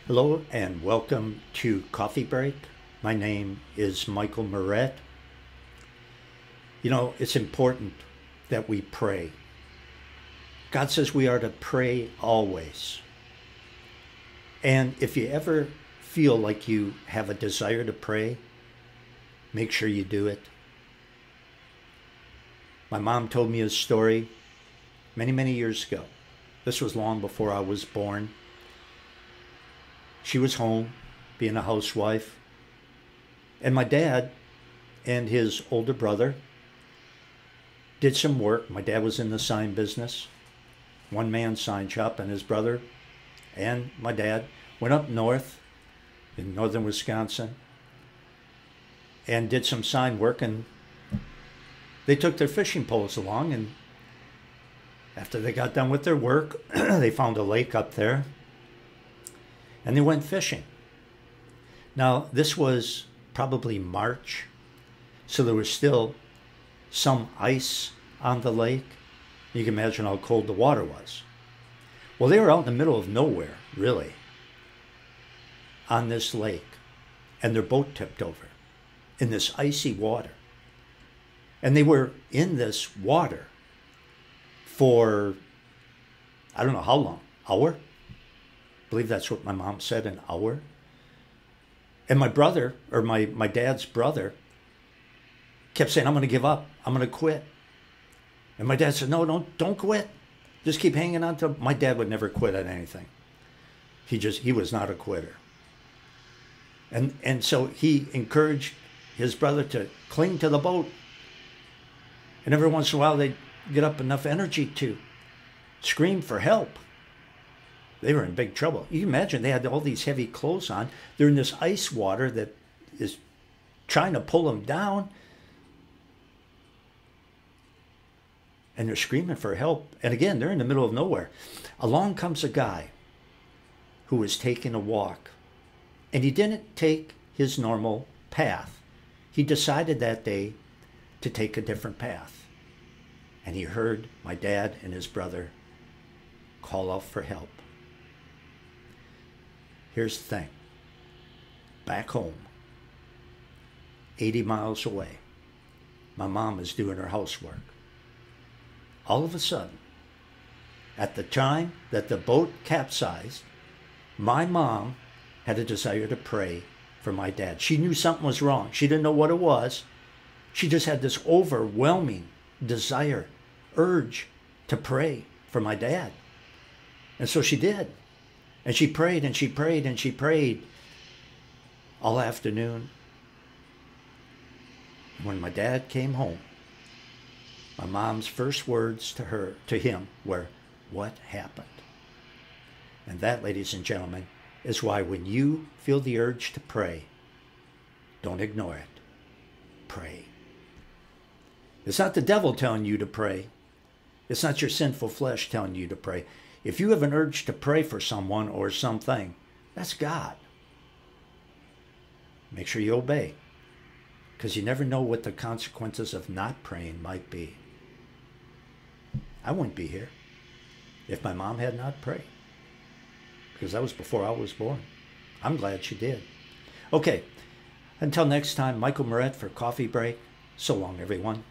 Hello and welcome to Coffee Break. My name is Michael Moret. You know, it's important that we pray. God says we are to pray always. And if you ever feel like you have a desire to pray, make sure you do it. My mom told me a story many years ago. This was long before I was born. She was home, being a housewife, and my dad and his older brother did some work. My dad was in the sign business, one-man sign shop, and his brother and my dad went up north in northern Wisconsin and did some sign work, and they took their fishing poles along, and after they got done with their work, they found a lake up there, and they went fishing. Now, this was probably March, so there was still some ice on the lake. You can imagine how cold the water was. Well, they were out in the middle of nowhere, really, on this lake, and their boat tipped over in this icy water. And they were in this water for, I don't know how long, hour? I believe that's what my mom said, an hour. And my brother, or my dad's brother, kept saying, I'm going to give up. I'm going to quit. And my dad said, no, don't quit. Just keep hanging on to. My dad would never quit at anything. He was not a quitter. And so he encouraged his brother to cling to the boat. And every once in a while, they'd get up enough energy to scream for help. They were in big trouble. You can imagine they had all these heavy clothes on. They're in this ice water that is trying to pull them down. And they're screaming for help. And again, they're in the middle of nowhere. Along comes a guy who was taking a walk. And he didn't take his normal path. He decided that day to take a different path. And he heard my dad and his brother call out for help. Here's the thing. Back home, 80 miles away, my mom is doing her housework. All of a sudden, at the time that the boat capsized, my mom had a desire to pray for my dad. She knew something was wrong. She didn't know what it was. She just had this overwhelming desire, urge to pray for my dad. And so she did. And she prayed and she prayed and she prayed all afternoon. When my dad came home, my mom's first words to him were, "What happened?" And that, ladies and gentlemen, is why when you feel the urge to pray, don't ignore it. Pray. It's not the devil telling you to pray. It's not your sinful flesh telling you to pray. If you have an urge to pray for someone or something, that's God. Make sure you obey, because you never know what the consequences of not praying might be. I wouldn't be here if my mom had not prayed, because that was before I was born. I'm glad she did. Okay, until next time, Michael Moret for Coffee Break. So long, everyone.